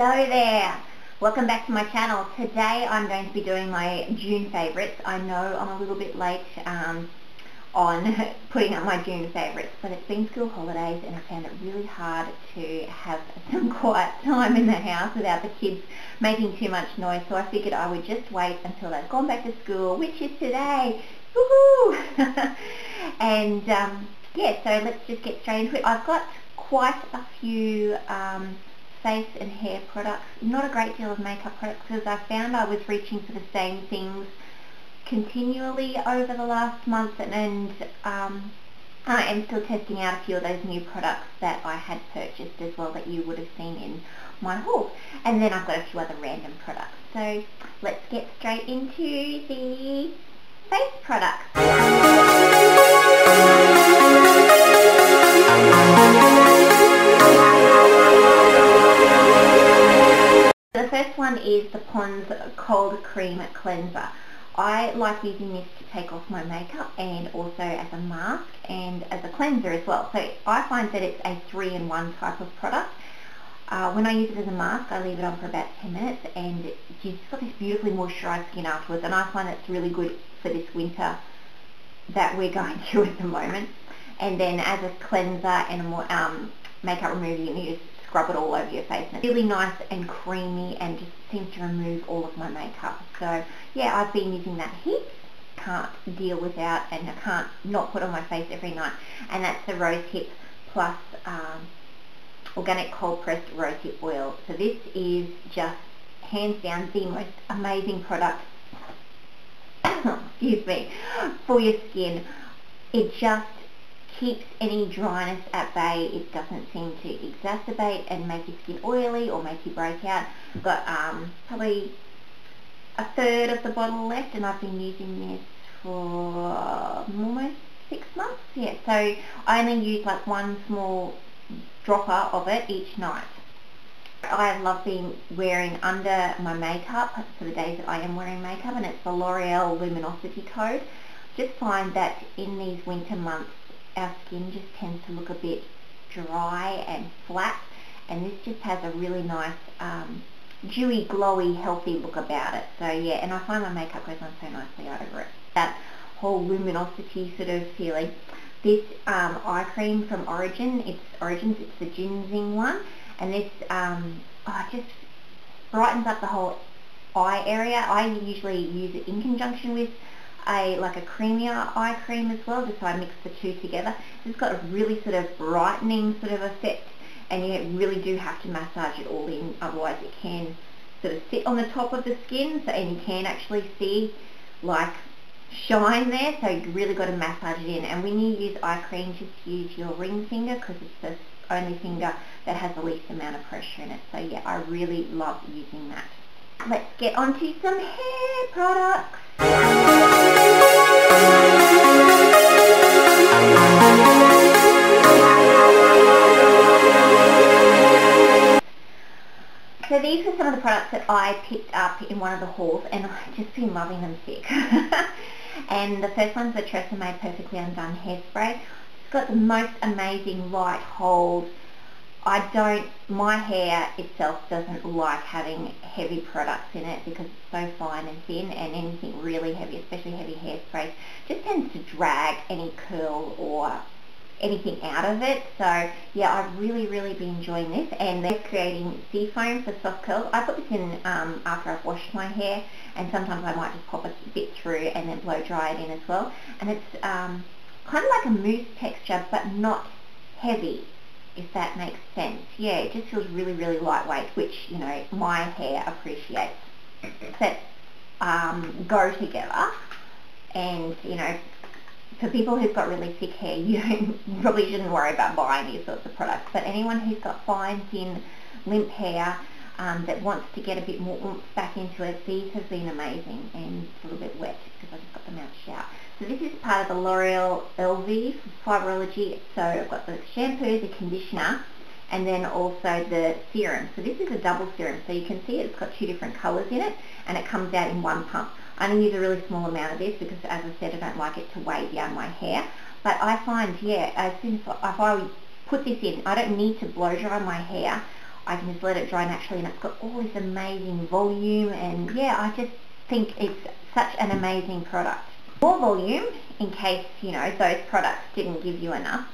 Hello there! Welcome back to my channel. Today I'm going to be doing my June favourites. I know I'm a little bit late on putting up my June favourites, but it's been school holidays and I found it really hard to have some quiet time in the house without the kids making too much noise, so I figured I would just wait until they've gone back to school, which is today. Woohoo! And yeah, so let's just get straight into it. I've got quite a few face and hair products, not a great deal of makeup products, because I found I was reaching for the same things continually over the last month, and I am still testing out a few of those new products that I had purchased as well that you would have seen in my haul. And then I've got a few other random products. So let's get straight into the face products. The first one is the Pond's Cold Cream Cleanser. I like using this to take off my makeup and also as a mask and as a cleanser as well. So I find that it's a 3-in-1 type of product. When I use it as a mask, I leave it on for about 10 minutes and it's got this beautifully moisturised skin afterwards, and I find that's really good for this winter that we're going through at the moment. And then as a cleanser and a more makeup remover, you just scrub it all over your face, and it's really nice and creamy and just seems to remove all of my makeup. So yeah, I've been using that heaps. Can't deal without, and I can't not put on my face every night, and that's the Rosehip Plus organic cold pressed rosehip oil. So this is just hands down the most amazing product excuse me, for your skin. It just keeps any dryness at bay. It doesn't seem to exacerbate and make your skin oily or make you break out. I've got probably a third of the bottle left, and I've been using this for almost 6 months. Yeah, so I only use like one small dropper of it each night. I love being wearing under my makeup for the days that I am wearing makeup, and it's the L'Oreal Luminosity code. Just find that in these winter months our skin just tends to look a bit dry and flat, and this just has a really nice dewy, glowy, healthy look about it. So yeah, and I find my makeup goes on so nicely over it. That whole luminosity sort of feeling. This eye cream from Origins, it's the Ginzeng one, and this just brightens up the whole eye area. I usually use it in conjunction with a creamier eye cream as well, just so I mix the two together. It's got a really sort of brightening sort of effect, and you really do have to massage it all in, otherwise it can sort of sit on the top of the skin, so, and you can actually see like shine there, so you really got to massage it in. And when you use eye cream, just use your ring finger, because it's the only finger that has the least amount of pressure in it. So yeah, I really love using that. Let's get on to some hair products. So these are some of the products that I picked up in one of the hauls, and I've just been loving them sick. And the first one's the Tresemme Perfectly Undone Hairspray. It's got the most amazing light hold. My hair itself doesn't like having heavy products in it because it's so fine and thin, and anything really heavy, especially heavy hairspray, just tends to drag any curl or anything out of it. So yeah, I've really been enjoying this, and they're creating sea foam for soft curls. I put this in after I've washed my hair, and sometimes I might just pop a bit through and then blow dry it in as well. And it's kind of like a mousse texture, but not heavy, if that makes sense. Yeah, it just feels really lightweight, which, you know, my hair appreciates. That go together, and you know, for people who've got really thick hair, you probably shouldn't worry about buying these sorts of products. But anyone who's got fine, thin, limp hair that wants to get a bit more oomph back into it, these have been amazing. And it's a little bit wet because I just got them out of the shower. So this is part of the L'Oreal LV Fibreology. So I've got the shampoo, the conditioner, and then also the serum. So this is a double serum. So you can see it's got 2 different colours in it, and it comes out in one pump. I only use a really small amount of this because, as I said, I don't like it to weigh down my hair. But I find, yeah, as soon as if I put this in, I don't need to blow dry my hair. I can just let it dry naturally, and it's got all this amazing volume, and yeah, I just think it's such an amazing product. More volume, in case, you know, those products didn't give you enough.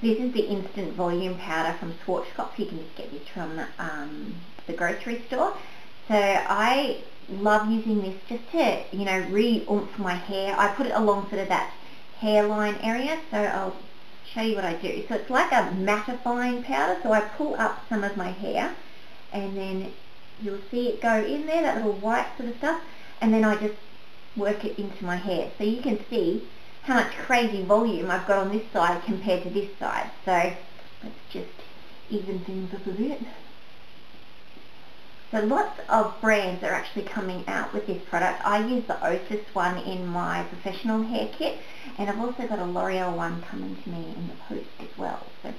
This is the Instant Volume Powder from Schwarzkopf. You can just get this from the grocery store. So I love using this just to, you know, re-oomph my hair. I put it along sort of that hairline area, so I'll show you what I do. So it's like a mattifying powder, so I pull up some of my hair, and then you'll see it go in there, that little white sort of stuff, and then I just work it into my hair. So you can see how much crazy volume I've got on this side compared to this side. So let's just even things up a bit. So lots of brands are actually coming out with this product. I use the Osis one in my professional hair kit, and I've also got a L'Oreal one coming to me in the post as well. So,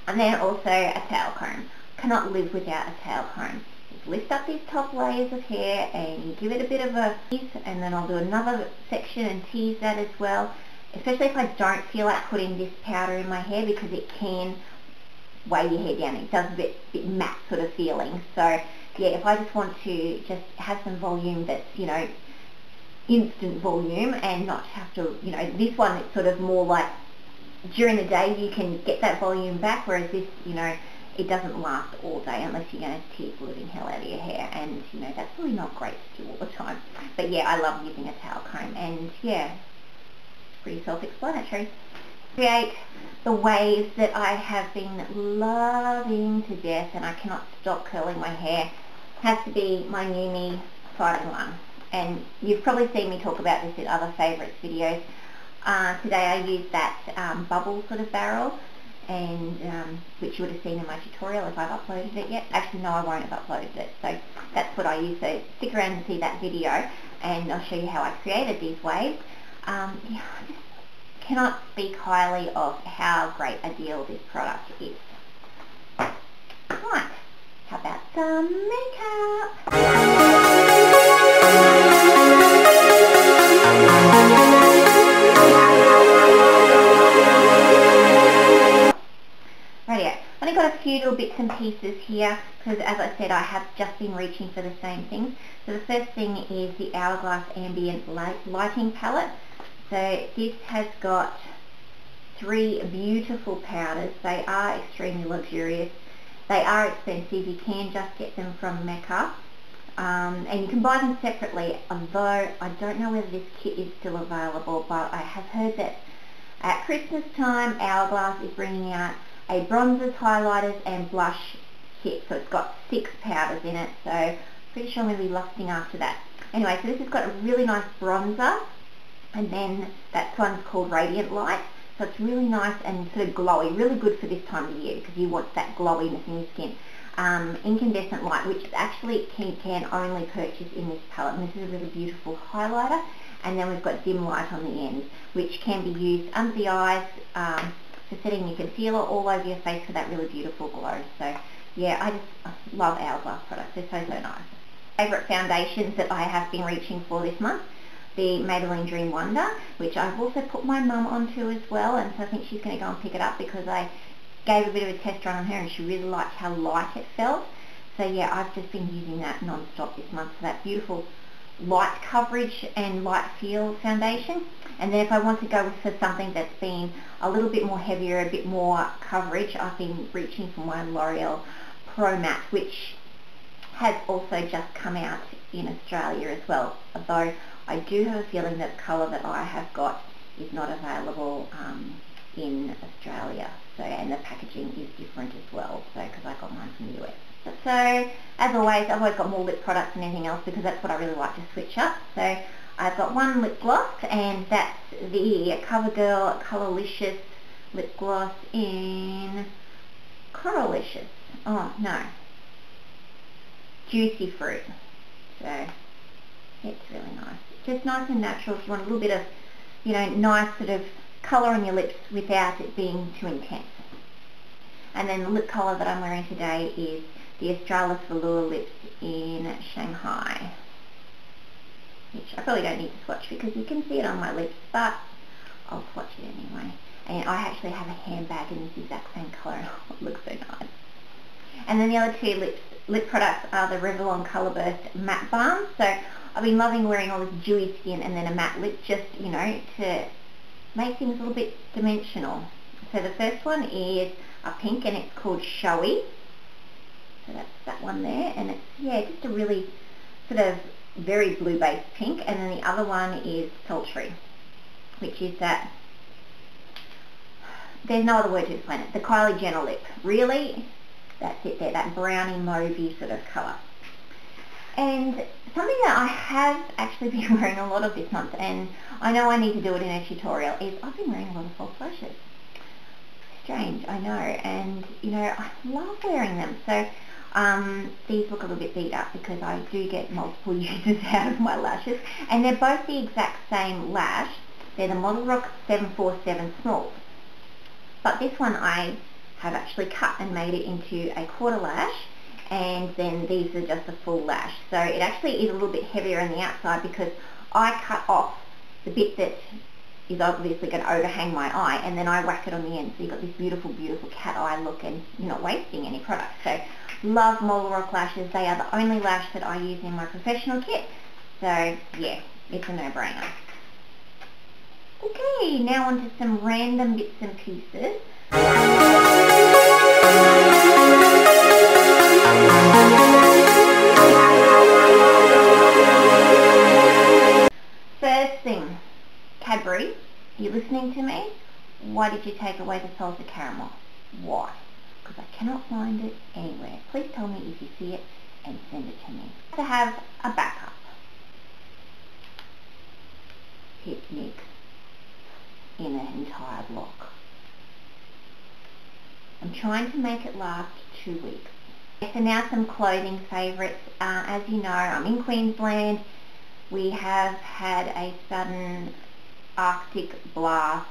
and then also a tail comb. Cannot live without a tail comb. Just lift up these top layers of hair and you give it a bit of a tease, and then I'll do another section and tease that as well. Especially if I don't feel like putting this powder in my hair, because it can weigh your hair down. It does a bit matte sort of feeling. So yeah, if I just want to just have some volume that's, you know, instant volume, and not have to, you know, this one it's sort of more like during the day you can get that volume back, whereas this, you know, it doesn't last all day unless you're going to tease the living hell out of your hair, and you know, that's really not great to do all the time. But yeah, I love using a tail comb, and yeah, it's pretty self-explanatory. Create the waves that I have been loving to death, and I cannot stop curling my hair, has to be my NUME 5-in-1. And you've probably seen me talk about this in other favourites videos. Today I used that bubble sort of barrel, and which you would have seen in my tutorial if I've uploaded it yet. Actually no, I won't have uploaded it, so that's what I use. So stick around and see that video, and I'll show you how I created these waves. Yeah, I just cannot speak highly of how great a deal this product is. Right, how about some makeup? Rightio, I've only got a few little bits and pieces here, because as I said, I have just been reaching for the same things. So the first thing is the Hourglass Ambient Lighting Palette. So this has got 3 beautiful powders. They are extremely luxurious. They are expensive. You can just get them from Mecca. And you can buy them separately, although I don't know whether this kit is still available, but I have heard that at Christmas time, Hourglass is bringing out a bronzers, highlighters and blush kit. So it's got 6 powders in it, so pretty sure I'm going to be lusting after that. Anyway, so this has got a really nice bronzer, and then that one's called Radiant Light. So it's really nice and sort of glowy, really good for this time of year, because you want that glowiness in your skin. Incandescent Light, which actually can only purchase in this palette, and this is a really beautiful highlighter. And then we've got Dim Light on the end, which can be used under the eyes, for setting your concealer all over your face for that really beautiful glow. So yeah, I just love Hourglass products. They're so nice. Favourite foundations that I have been reaching for this month: the Maybelline Dream Wonder, which I've also put my mum onto as well, and so I think she's going to go and pick it up, because I gave a bit of a test run on her and she really liked how light it felt. So yeah, I've just been using that non-stop this month for that beautiful light coverage and light feel foundation. And then if I want to go for something that's been a little bit more heavier, a bit more coverage, I've been reaching for my L'Oreal Pro Matte, which has also just come out in Australia as well, although I do have a feeling that the colour that I have got is not available in Australia. So, and the packaging is different as well, so because I got mine from the US. So as always, I've always got more lip products than anything else, because that's what I really like to switch up. So I've got one lip gloss, and that's the Covergirl Colourlicious lip gloss in Colourlicious. Oh no, Juicy Fruit. So it's really nice. Just nice and natural if you want a little bit of, you know, nice sort of colour on your lips without it being too intense. And then the lip colour that I'm wearing today is the Australis Velour lips in Shang-Hi, which I probably don't need to swatch because you can see it on my lips, but I'll swatch it anyway. And I actually have a handbag in this exact same colour. It looks so nice. And then the other two lip products are the Revlon Colourburst Matte Balm. So I've been loving wearing all this dewy skin and then a matte lip, just, you know, to make things a little bit dimensional. So the first one is a pink and it's called Showy. So that's that one there, and it's, yeah, just a really sort of very blue based pink. And then the other one is Sulty, which is that, there's no other word to explain it, the Kylie Jenner lip. Really, that's it there, that browny mauvey sort of colour. And something that I have actually been wearing a lot of this month, and I know I need to do it in a tutorial, is I've been wearing a lot of false lashes. Strange, I know, and you know, I love wearing them. So these look a little bit beat up because I do get multiple uses out of my lashes, and they're both the exact same lash. They're the Modelrock 747 Smalls, but this one I have actually cut and made it into a quarter lash, and then these are just a full lash. So it actually is a little bit heavier on the outside because I cut off the bit that is obviously going to overhang my eye, and then I whack it on the end, so you've got this beautiful, beautiful cat eye look, and you're not wasting any product. So love Modelrock lashes. They are the only lash that I use in my professional kit. So yeah, it's a no-brainer. Okay, now on to some random bits and pieces. First thing, Cadbury, you listening to me? Why did you take away the salted caramel? Why? Because I cannot find it anywhere. Please tell me if you see it and send it to me. To have a backup. Picnic in an entire block. I'm trying to make it last 2 weeks. So now some clothing favourites. As you know, I'm in Queensland. We have had a sudden Arctic blast,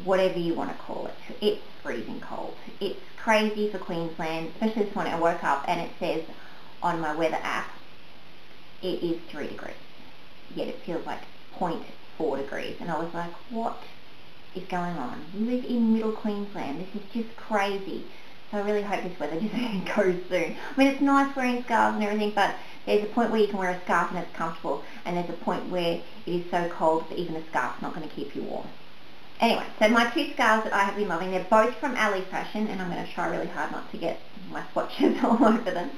whatever you want to call it. It's freezing cold. It's crazy for Queensland, especially this morning I woke up and it says on my weather app it is 3 degrees, yet it feels like 0.4 degrees, and I was like, what is going on? We live in middle Queensland. This is just crazy. So I really hope this weather doesn't go soon. I mean, it's nice wearing scarves and everything, but there's a point where you can wear a scarf and it's comfortable, and there's a point where it is so cold that even a scarf's not going to keep you warm. Anyway, so my two scarves that I have been loving, they're both from Ali Fashion, and I'm going to try really hard not to get my swatches all over them.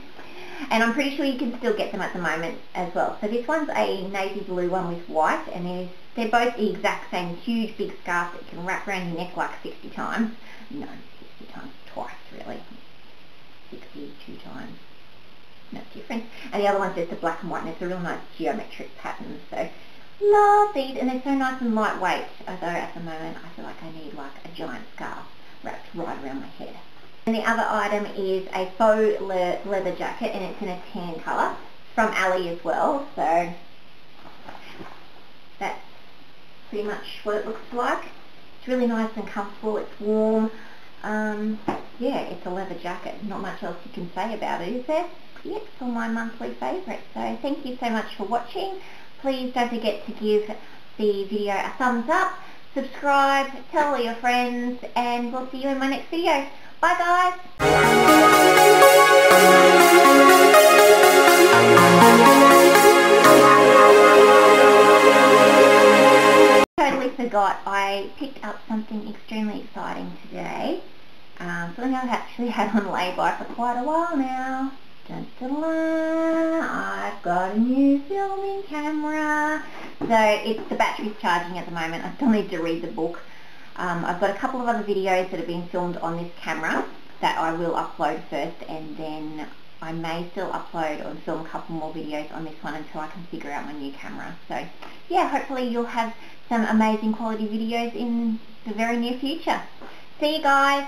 And I'm pretty sure you can still get them at the moment as well. So this one's a navy blue one with white, and they're both the exact same huge big scarf that you can wrap around your neck like 60 times. No, 60 times, twice really. 62 times. No difference. And the other one's just a black and white, and it's a real nice geometric pattern. So love these, and they're so nice and lightweight. Although at the moment I feel like I need like a giant scarf wrapped right around my head. And the other item is a faux leather jacket, and it's in a tan colour from Ali as well. So that's pretty much what it looks like. It's really nice and comfortable. It's warm. Yeah, it's a leather jacket. Not much else you can say about it, is there? Yeah, it's all my monthly favourites. So thank you so much for watching. Please don't forget to give the video a thumbs up, subscribe, tell all your friends, and we'll see you in my next video. Bye guys! Totally forgot, I picked up something extremely exciting today. Something I've actually had on lay-by for quite a while now. Dun, dun, dun. I've got a new filming camera. So the battery's charging at the moment. I still need to read the book. I've got a couple of other videos that have been filmed on this camera that I will upload first, and then I may still upload or film a couple more videos on this one until I can figure out my new camera. So yeah, hopefully you'll have some amazing quality videos in the very near future. See you guys!